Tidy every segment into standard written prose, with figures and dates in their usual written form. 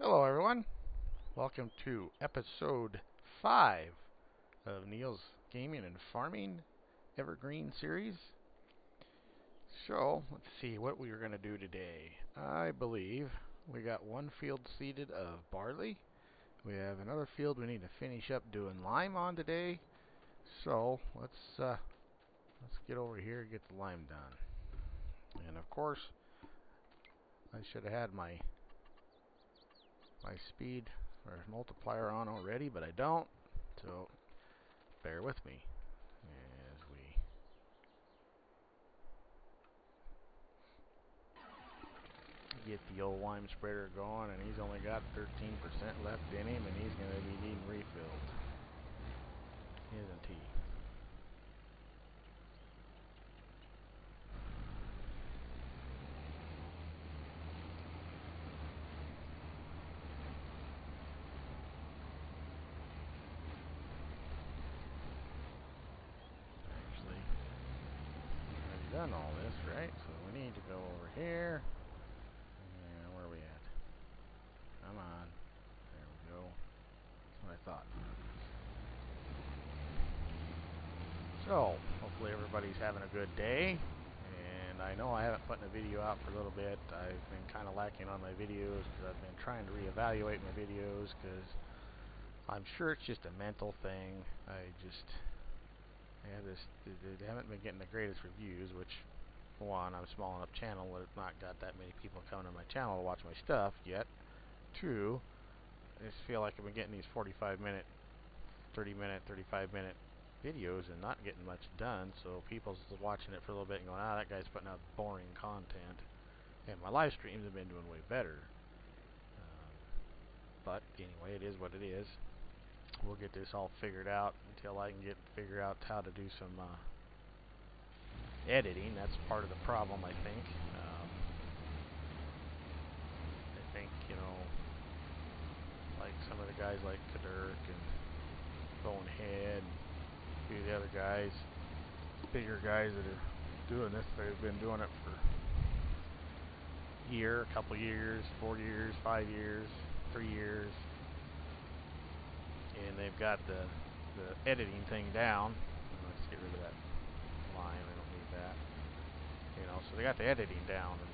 Hello, everyone. Welcome to episode 5 of Neals Gaming and Farming Evergreen series. So, let's see what we are going to do today. I believe we got one field seeded of barley. We have another field we need to finish up doing lime on today. So, let's get over here and get the lime done. And of course, I should have had my speed or multiplier on already, but I don't. So, bear with me as we get the old lime spreader going, and he's only got 13% left in him, and he's going to be needing refilled, isn't he? Actually, I've already done all this, right? So we need to go over here. And where are we at? Come on. There we go. That's what I thought. So, hopefully everybody's having a good day. And I know I haven't put a video out for a little bit. I've been kind of lacking on my videos because I've been trying to reevaluate my videos because I'm sure it's just a mental thing. I haven't been getting the greatest reviews, which, one, I'm a small enough channel that it's not got that many people coming to my channel to watch my stuff yet. Two, I just feel like I've been getting these 45-minute, 30-minute, 35-minute videos and not getting much done, so people's watching it for a little bit and going, that guy's putting out boring content. And my live streams have been doing way better. But anyway, it is what it is. We'll get this all figured out until I can figure out how to do some editing. That's part of the problem, I think. I think, like some of the guys like Kadurk and Bonehead and a few of the other guys, bigger guys that are doing this, they've been doing it for a year, a couple years, 4 years, 5 years, 3 years, and they've got the editing thing down. Let's get rid of that line. I don't need that. So they got the editing down, and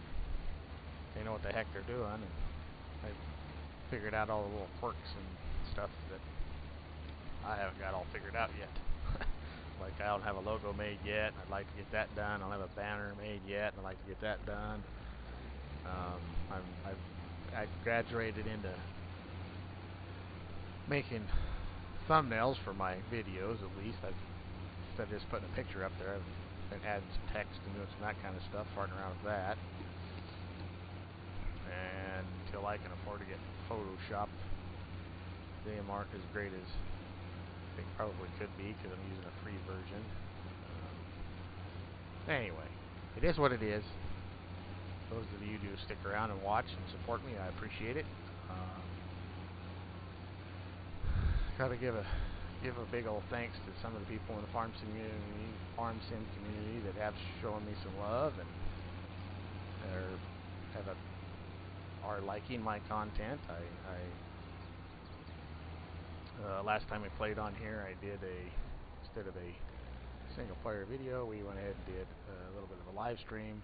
they know what the heck they're doing, and I figured out all the little quirks and stuff that I haven't got all figured out yet. Like, I don't have a logo made yet, and I'd like to get that done. I don't have a banner made yet, and I'd like to get that done. I've graduated into making thumbnails for my videos, at least. Instead of just putting a picture up there, I've been adding some text and doing some that kind of stuff, farting around with that. And until I can afford to get Photoshop, they aren't as great as they probably could be because I'm using a free version. Anyway, it is what it is. Those of you who do stick around and watch and support me, I appreciate it. Gotta give a big old thanks to some of the people in the farm sim community that have shown me some love and are liking my content. Last time we played on here, I did instead of a single player video, we went ahead and did a little bit of a live stream.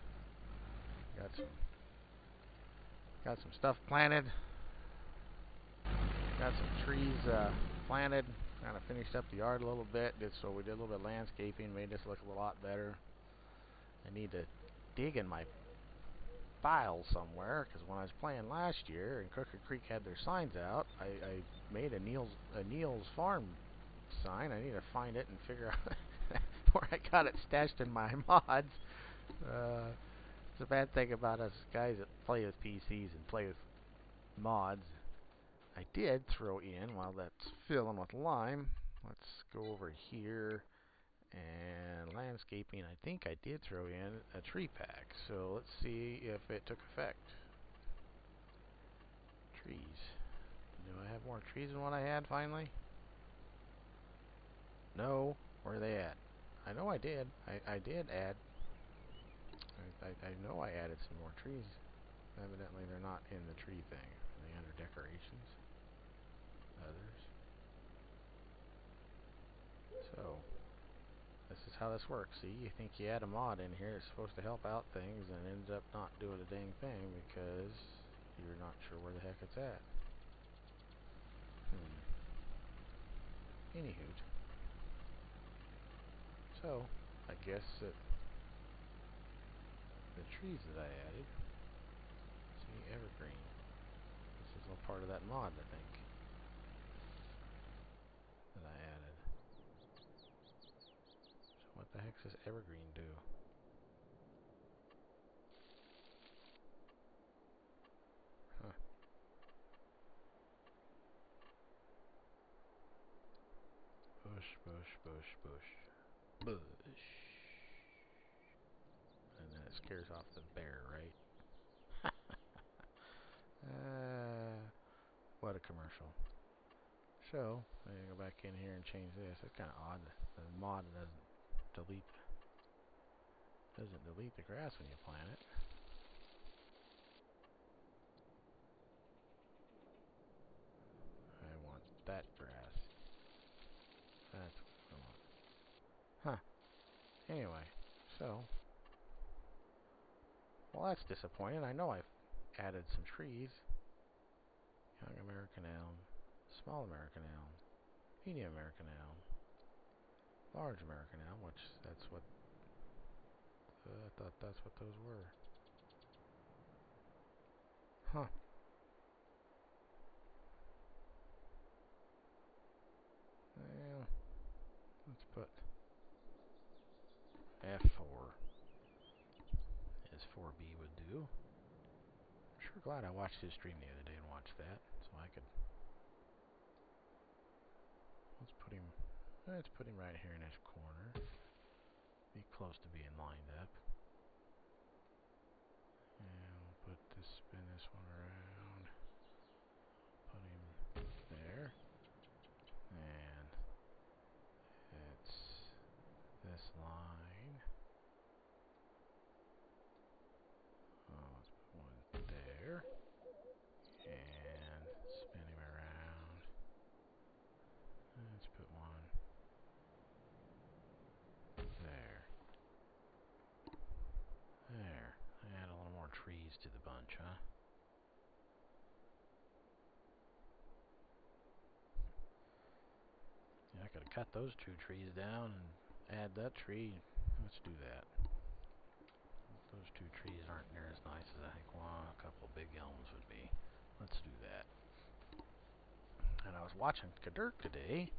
Got some stuff planted. Got some trees planted. Kind of finished up the yard a little bit. So we did a little bit of landscaping, made this look a lot better. I need to dig in my file somewhere because when I was playing last year and Crooked Creek had their signs out, I made a Neals farm sign. I need to find it and figure out where I got it stashed in my mods. It's a bad thing about us guys that play with PCs and play with mods. I did throw in, while that's filling with lime, let's go over here, and landscaping, I think I did throw in a tree pack. So let's see if it took effect. Trees. Do I have more trees than what I had finally? No. Where are they at? I know I did. I did add. I know I added some more trees. Evidently they're not in the tree thing. Are they under decorations? Others. So, this is how this works. See, you think you add a mod in here, it's supposed to help out things, and it ends up not doing a dang thing because you're not sure where the heck it's at. Anywho. So, I guess that the trees that I added, see, evergreen. This is all part of that mod, I think, that I added. So what the heck does evergreen do? Huh. Bush, bush, bush, bush. Bush. And then it scares off the bear, right? What a commercial. So, I'm going to go back in here and change this. That's kind of odd. The mod doesn't delete the grass when you plant it. I want that grass. That's what I want. Huh. Anyway, so, well, that's disappointing. I know I've added some trees. Young American elm, small American elm, medium American elm, large American elm, which that's what I thought that's what those were. Huh. Well, let's put F4 as 4B would do. I'm sure glad I watched his stream the other day and watched that, so I could. Let's put him right here in this corner. Be close to being lined up. And we'll spin this one around. Put him there. And it's this line. Let's put one there. And spin him around. Let's put one there. There. Add a little more trees to the bunch, huh? Yeah, I could have cut those two trees down and add that tree. Let's do that. Those two trees aren't near as nice as I think a couple big elms would be. Let's do that. And I was watching Kadirk today,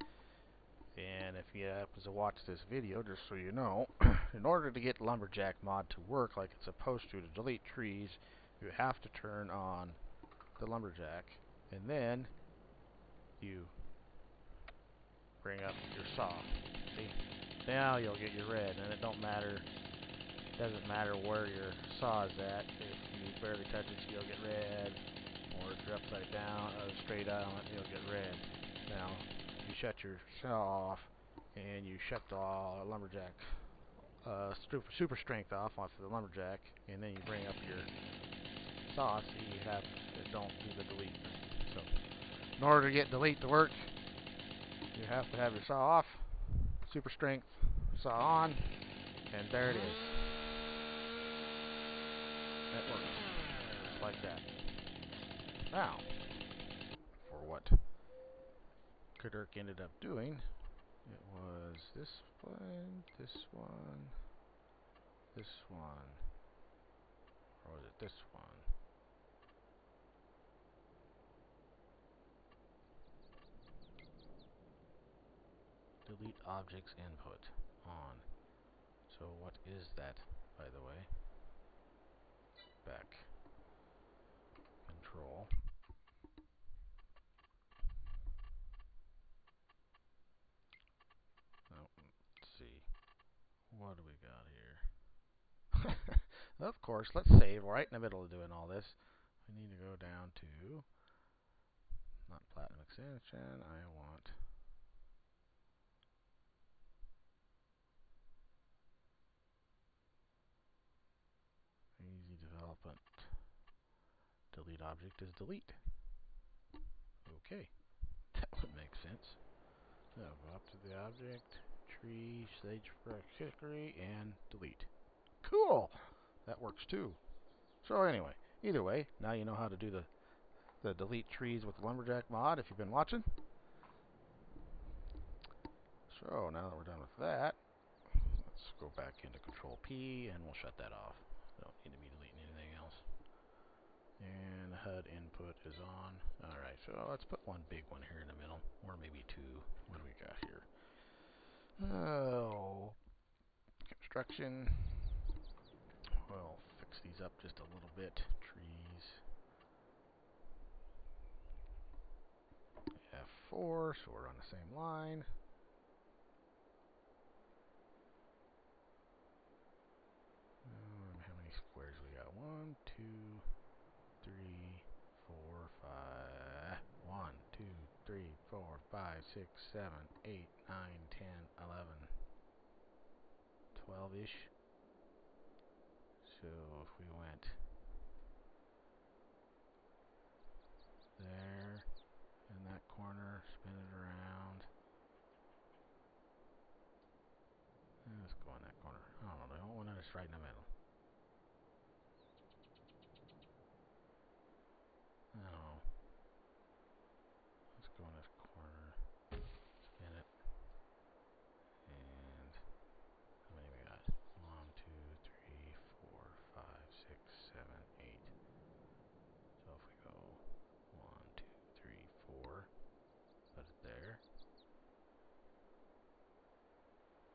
and if you happen to watch this video, just so you know, in order to get Lumberjack mod to work like it's supposed to delete trees, you have to turn on the Lumberjack, and then you bring up your saw. See? Now you'll get your red, and it doesn't matter where your saw is at. If you barely touch it, you'll get red. Or if you're upside down, straight on it, you'll get red. Now, you shut your saw off, and you shut the lumberjack super strength off the lumberjack, and then you bring up your saw, so you don't do the delete. So, in order to get delete to work, you have to have your saw off, super strength, saw on, and there it is. It works. Just like that. Now, for what Kadirk ended up doing, it was this one, this one, this one, or was it this one? Delete objects input on. So what is that, by the way? Back. Control. Oh, let's see. What do we got here? Of course, let's save right in the middle of doing all this. We need to go down to, not Platinum Extension, I want Easy Development. object is delete. Okay, that would make sense. Now go up to the object, tree, sagebrush, hickory, and delete. Cool! That works too. So anyway, either way, now you know how to do the delete trees with the lumberjack mod if you've been watching. So now that we're done with that, let's go back into Control P and we'll shut that off. Don't need to be deleting anything else. And HUD input is on. Alright, so let's put one big one here in the middle, or maybe two. What do we got here? Oh, construction. We'll fix these up just a little bit. Trees. F4, so we're on the same line. How many squares we got? 1, 2, 3, 4, 5. 1, 2, 3, 4, 5, 6, 7, 8, 9, 10, 11, 12-ish. So if we went there, in that corner, spin it around. Let's go in that corner. I don't know. I don't want to just right in the middle. No. Let's go in this corner. Spin it. And how many we got? 1, 2, 3, 4, 5, 6, 7, 8. So if we go 1, 2, 3, 4, put it there.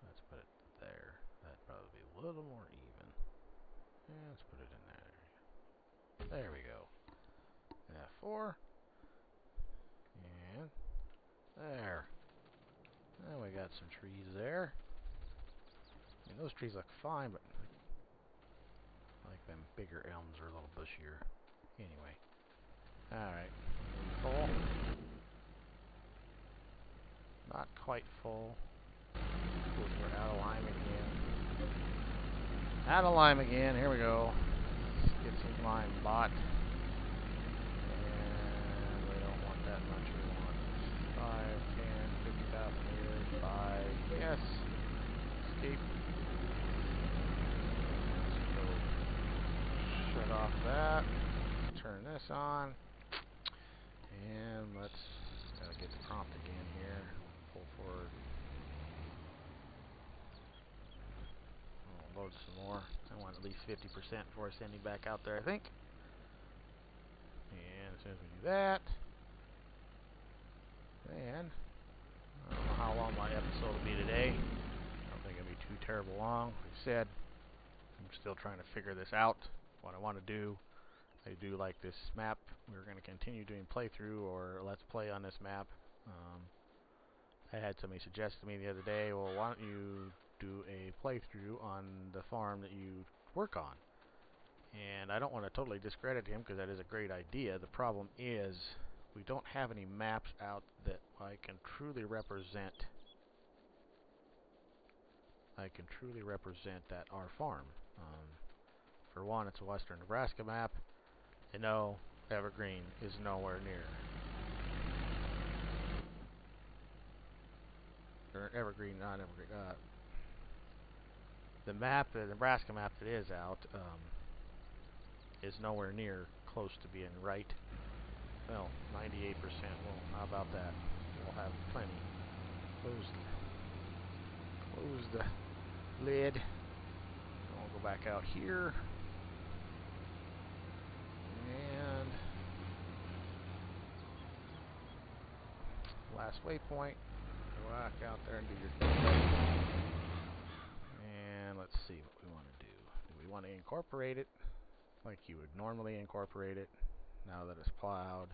Let's put it there. That'd probably be a little more even. Yeah, let's put it in there. There we go. F4. And there. Now we got some trees there. I mean, those trees look fine, but I like them bigger elms are a little bushier. Anyway. Alright. Full. Not quite full. We're out of lime again. Out of lime again. Here we go. Let's get some lime bought. And we don't want that much. We want 5, 10, 50,000 liters. 5. Yes. Escape. Let's go shut off that. Let's turn this on. And let's get the prompt again here. Pull forward. We'll load some more. I want at least 50% before sending back out there, I think. And as soon as we do that, then I don't know how long my episode will be today. I don't think it'll be too terrible long. Like I said, I'm still trying to figure this out, what I want to do. I do like this map. We're going to continue doing playthrough or let's play on this map. I had somebody suggest to me the other day, well, why don't you do a playthrough on the farm that you work on? And I don't want to totally discredit him because that is a great idea. The problem is we don't have any maps out that I can truly represent. That our farm. For one, it's a Western Nebraska map. And no, Evergreen is nowhere near. Or Evergreen, not Evergreen. The map, the Nebraska map that is out, is nowhere near close to being right. Well, 98%. Well, how about that? We'll have plenty. Close the lid. And we'll go back out here. And last waypoint. Go back out there and do your thing. And let's see what we want to do. Do we want to incorporate it like you would normally incorporate it now that it's plowed?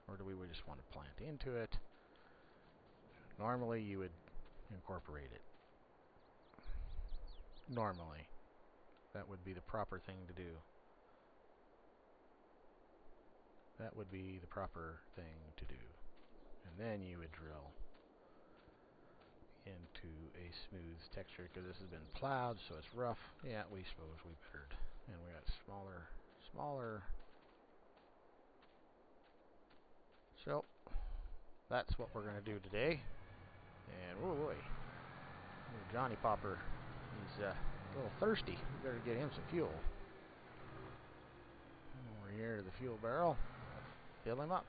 Or do we just want to plant into it? Normally you would incorporate it. Normally. That would be the proper thing to do. That would be the proper thing to do. And then you would drill into a smooth texture because this has been plowed, so it's rough. Yeah, we suppose we bettered. And we got smaller So that's what we're going to do today. And whoa, boy, Johnny Popper, he's a little thirsty. We better get him some fuel. Over here to the fuel barrel, fill him up.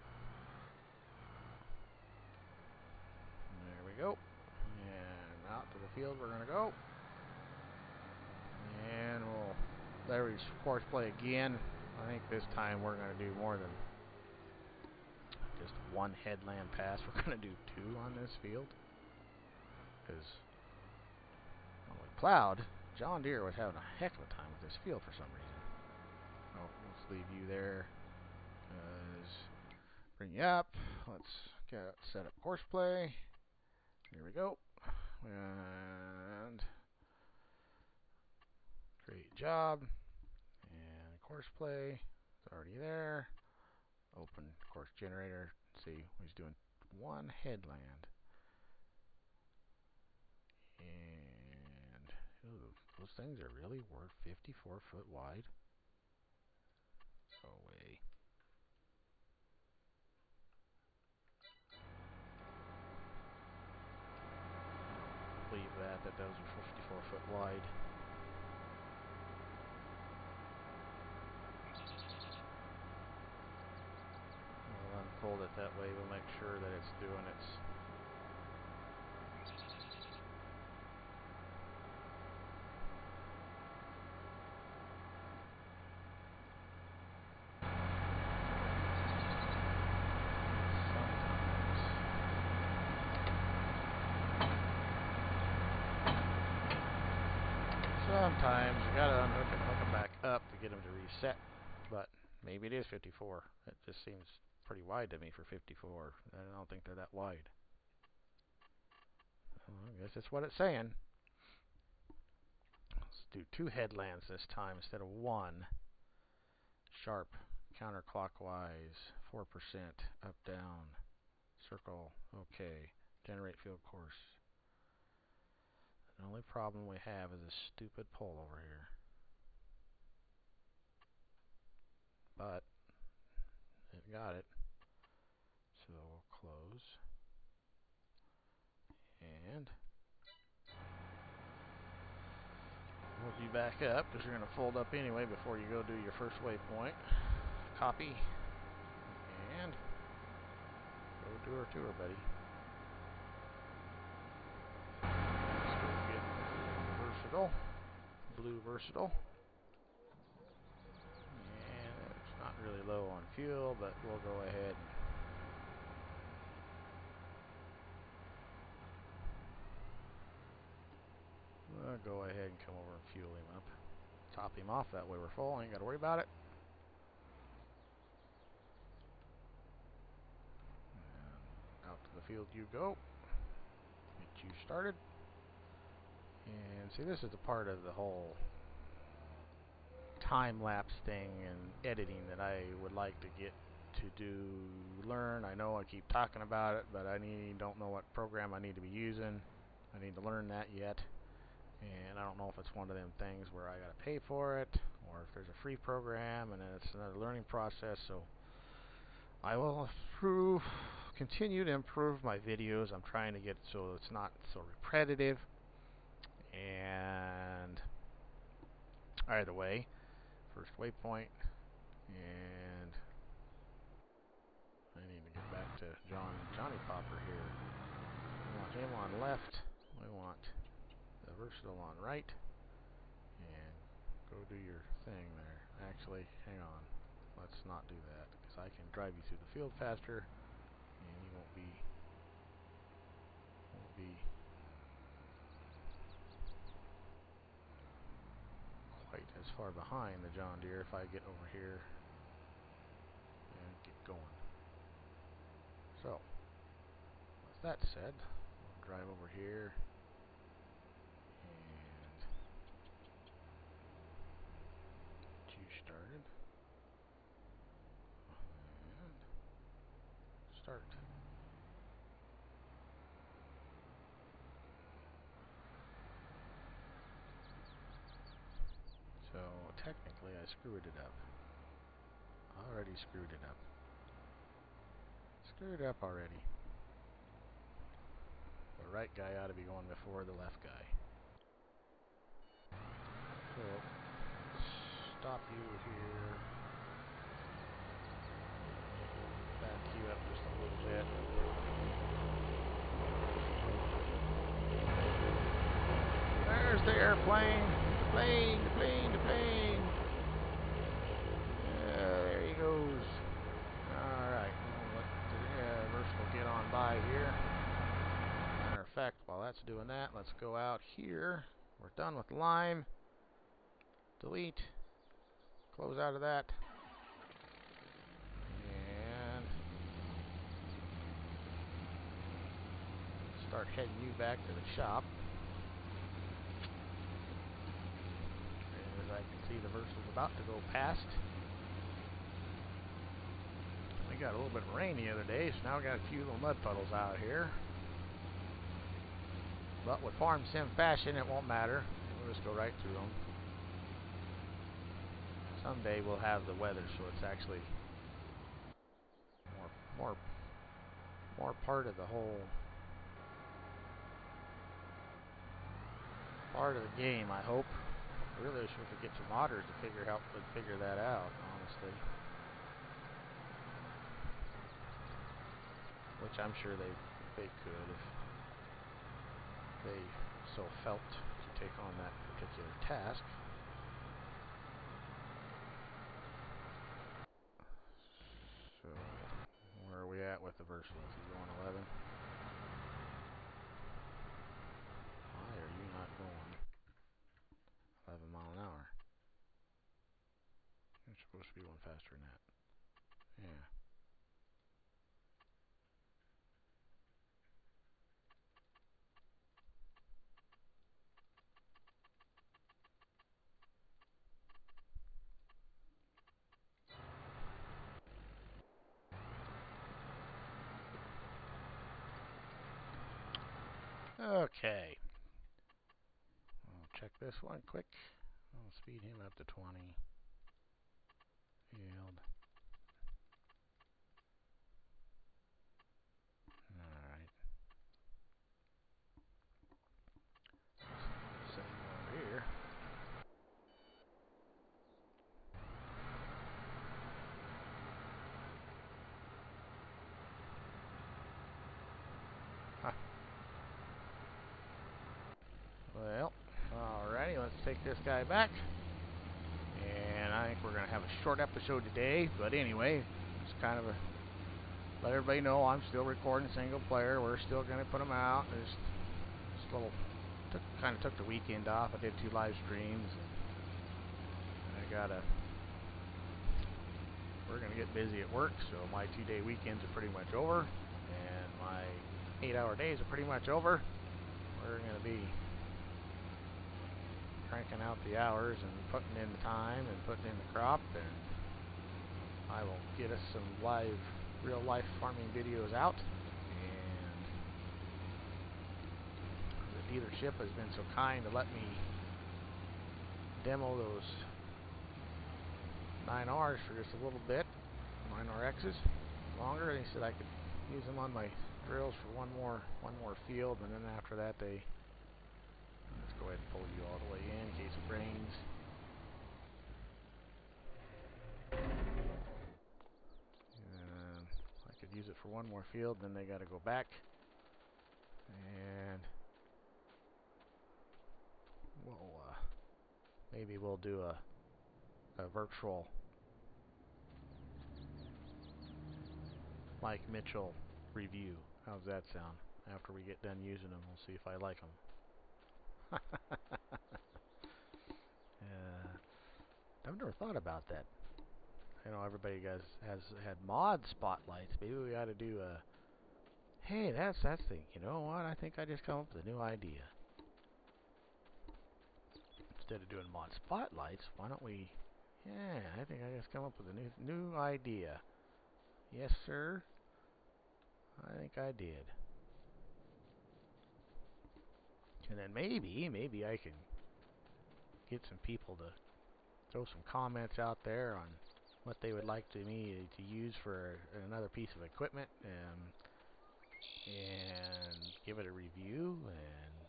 There we go. And out to the field we're going to go. And we'll leverage course play again. I think this time we're going to do more than just one headland pass. We're going to do two on this field. Because when we plowed, John Deere was having a heck of a time with this field for some reason. Oh, let's leave you there. Bring you up. Let's set up course play. Here we go. And create job. And course play. It's already there. Open course generator. See, he's doing one headland. And ooh, those things are really worth 54 foot wide. Go away. Believe that those are 54 foot wide. We'll unfold it that way. We'll make sure that it's doing its. Sometimes you gotta unhook it and hook it back up to get them to reset, but maybe it is 54. It just seems pretty wide to me for 54. I don't think they're that wide. Well, I guess that's what it's saying. Let's do two headlands this time instead of one. Sharp, counterclockwise, 4%, up, down, circle, okay. Generate field course. The only problem we have is this stupid pole over here. But it got it. So we'll close. And we'll be back up because you're going to fold up anyway before you go do your first waypoint. Copy. And go do our tour, buddy. Let's go get versatile. Blue versatile. And it's not really low on fuel, but we'll go ahead and go ahead and come over and fuel him up. Top him off, that way we're full, ain't got to worry about it. And out to the field you go. Get you started. And see, this is a part of the whole time-lapse thing and editing that I would like to get to learn. I know I keep talking about it, but I don't know what program I need to be using. I need to learn that yet. And I don't know if it's one of them things where I got to pay for it, or if there's a free program and then it's another learning process. So I will continue to improve my videos. I'm trying to get it so it's not so repetitive. And either way, first waypoint, and I need to get back to Johnny Popper here. We want him on left. We want the versatile on right. And go do your thing there. Actually, hang on. Let's not do that, because I can drive you through the field faster, and you won't be quite as far behind the John Deere if I get over here and get going. So, with that said, we'll drive over here and get you started. And start. So technically I screwed it up. I already screwed it up. Stir it up already. The right guy ought to be going before the left guy. So, stop you here. Back you up just a little bit. There's the airplane. The plane, the plane, the plane. There he goes. Alright, we'll let the versatile get on by here. Matter of fact, while that's doing that, let's go out here. We're done with lime. Delete. Close out of that. And start heading you back to the shop. As I can see, the Versal's about to go past. We got a little bit of rain the other day, so now we got a few little mud puddles out here. But with Farm Sim fashion, it won't matter. We'll just go right through them. Someday we'll have the weather, so it's actually more part of the whole part of the game, I hope. I really wish we could get some modders to figure that out, honestly. Which I'm sure they could if they so felt to take on that particular task. So, where are we at with the Versal? Is he going 11? Why are you not going 11 mile an hour? You're supposed to be going faster than that. Yeah. Okay. I'll check this one quick. I'll speed him up to 20. Yield. Alright. Same over here. Huh. Well, alrighty, let's take this guy back. And I think we're going to have a short episode today. But anyway, it's kind of a let everybody know I'm still recording single player. We're still going to put them out. There's just a little, kind of took the weekend off. I did 2 live streams. And we're going to get busy at work. So my 2-day weekends are pretty much over. And my 8-hour days are pretty much over. We're going to be cranking out the hours and putting in the time and putting in the crop, and I will get us some real life farming videos out. And the dealership has been so kind to let me demo those 9Rs for just a little bit, 9RXs longer. They said I could use them on my drills for one more field, and then after that let's go ahead and pull you all the way in case it rains. And I could use it for one more field, then they got to go back. And maybe we'll do a virtual Mike Mitchell review. How's that sound? After we get done using them, we'll see if I like them. I've never thought about that. I know everybody has had mod spotlights. Maybe we ought to do a. Hey, that's the. You know what? I think I just come up with a new idea. Instead of doing mod spotlights, why don't we? Yeah, I think I just come up with a new idea. Yes, sir. I think I did. And then maybe I can get some people to throw some comments out there on what they would like me to use for another piece of equipment, and give it a review. And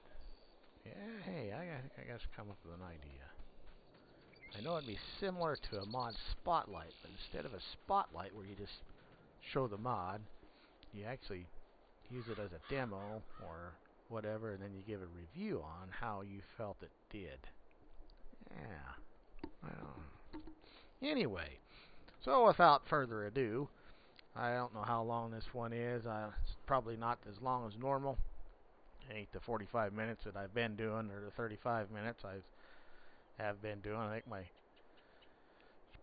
yeah, hey, I guess come up with an idea. I know it'd be similar to a mod spotlight, but instead of a spotlight where you just show the mod, you actually use it as a demo or whatever, and then you give a review on how you felt it did. Yeah. Well, anyway, so without further ado, I don't know how long this one is. It's probably not as long as normal. 8 to 45 minutes that I've been doing, or the 35 minutes I have been doing. I think my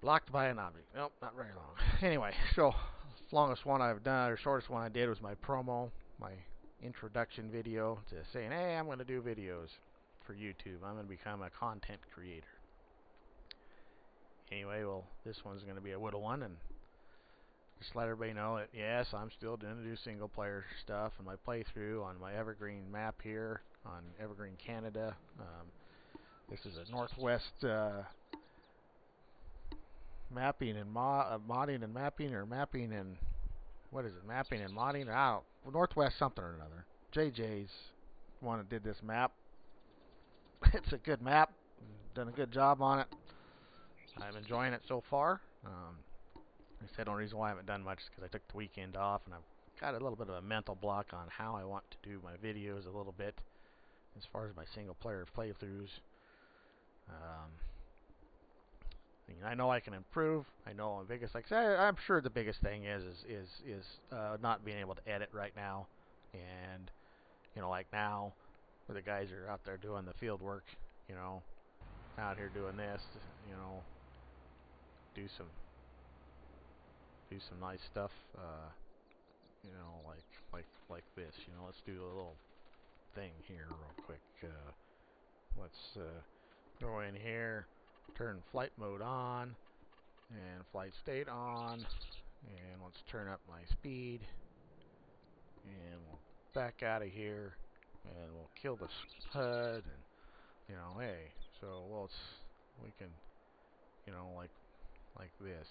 blocked by an object. Nope, not very long. Anyway, so longest one I've done, or shortest one I did, was my promo, my introduction video to saying, hey, I'm going to do videos for YouTube. I'm going to become a content creator. Anyway, well, this one's going to be a little one, and just let everybody know that, yes, I'm still going to do single player stuff, and my playthrough on my Evergreen map here on Evergreen, Canada. This is a Northwest mapping and modding and mapping, or mapping and what is it? Mapping and modding? I don't, Northwest something or another. JJ's one that did this map. It's a good map. Done a good job on it. I'm enjoying it so far. I said the only reason why I haven't done much is because I took the weekend off, and I've got a little bit of a mental block on how I want to do my videos a little bit as far as my single player playthroughs. I know I can improve. I know the biggest, like I say, I'm sure the biggest thing is not being able to edit right now, and like now, where the guys are out there doing the field work, out here doing this, do some nice stuff, like this. Let's do a little thing here real quick. Let's go in here, turn flight mode on, and flight state on, and let's turn up my speed, and we'll back out of here, and we'll kill the HUD, and hey, so we can, like this,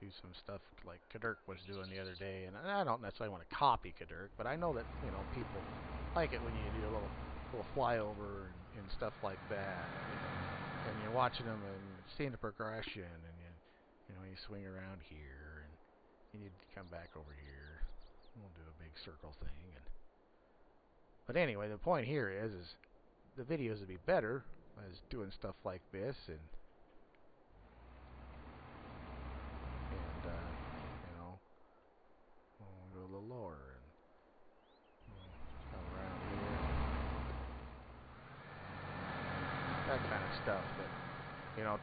do some stuff like Kadurk was doing the other day, and I don't necessarily want to copy Kadurk, but I know that people like it when you do a little flyover and stuff like that, and you're watching them and seeing the progression, and you swing around here, and you need to come back over here. We'll do a big circle thing, but anyway, the point here is the videos would be better as doing stuff like this, and we'll go a little lower and come around here, that kind of stuff. But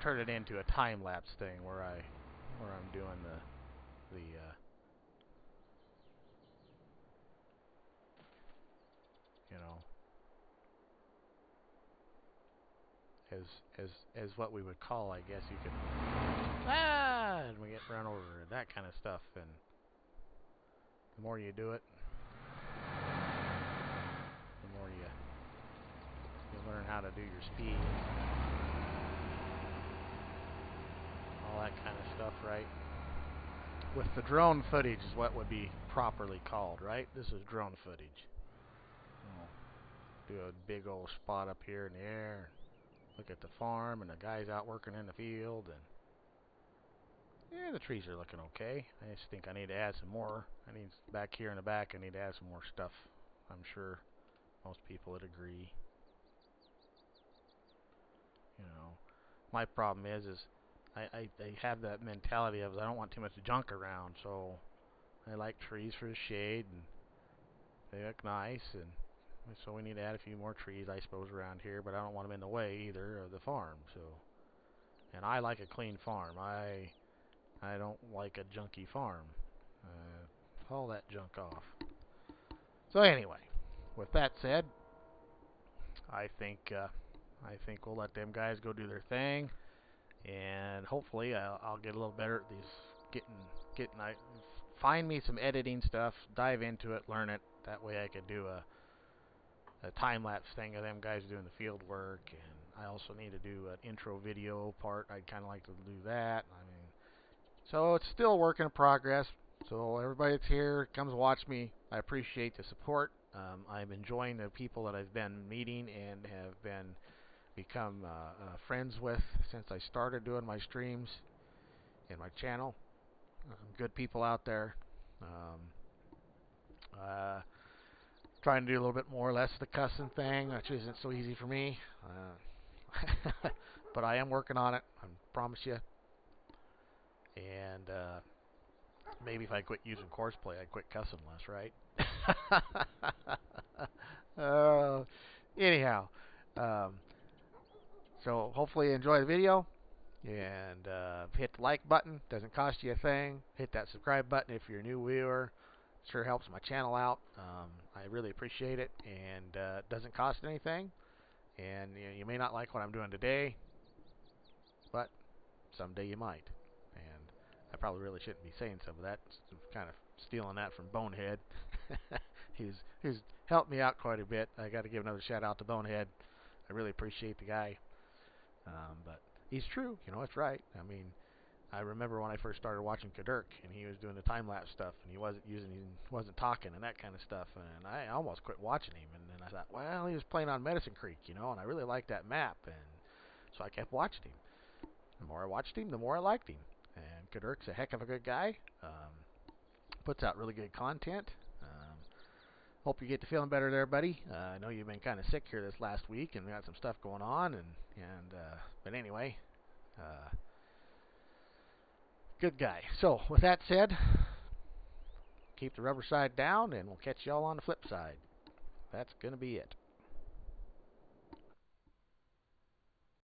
turn it into a time lapse thing where I'm doing the as what we would call, I guess you could, and we get run over, that kind of stuff. And the more you do it, the more you learn how to do your speed, all that kind of stuff, right? With the drone footage is what would be properly called, right? This is drone footage. We'll do a big old spot up here in the air, look at the farm and the guys out working in the field, and yeah, the trees are looking okay. I just think I need to add some more. Back here in the back, I need to add some more stuff. I'm sure most people would agree. My problem is I have that mentality of I don't want too much junk around, so I like trees for the shade, and they look nice, and so we need to add a few more trees, I suppose, around here, but I don't want them in the way either of the farm. So, and I like a clean farm. I don't like a junky farm. Haul that junk off. So anyway, with that said, I think we'll let them guys go do their thing, and hopefully I'll get a little better at these find me some editing stuff, dive into it, learn it. That way I could do a time-lapse thing of them guys doing the field work, and I also need to do an intro video part. I'd kind of like to do that. So it's still a work in progress. So everybody that's here comes watch me. I appreciate the support. I'm enjoying the people that I've been meeting and have become friends with since I started doing my streams in my channel. Good people out there. Um, Trying to do a little bit more, less of the cussing thing, which isn't so easy for me. But I am working on it. I promise you. And maybe if I quit using courseplay, I'd quit cussing less, right? uh, Anyhow, um, so hopefully you enjoy the video. And hit the like button. Doesn't cost you a thing. Hit that subscribe button if you're a new viewer. Sure helps my channel out. I really appreciate it. And it doesn't cost anything. And you may not like what I'm doing today, but someday you might. And I probably really shouldn't be saying some of that. Kind of stealing that from Bonehead. he's helped me out quite a bit. I got to give another shout out to Bonehead. I really appreciate the guy. But he's true. It's right. I mean, I remember when I first started watching Kadurk, and he was doing the time-lapse stuff, and he wasn't talking and that kind of stuff, and I almost quit watching him. And then I thought, well, he was playing on Medicine Creek, and I really liked that map, and so I kept watching him. The more I watched him, the more I liked him. And Kadurk's a heck of a good guy. Puts out really good content. Hope you get to feeling better there, buddy. I know you've been kind of sick here this last week, and we got some stuff going on, but anyway. Good guy. So, with that said, keep the rubber side down, and we'll catch y'all on the flip side. That's going to be it.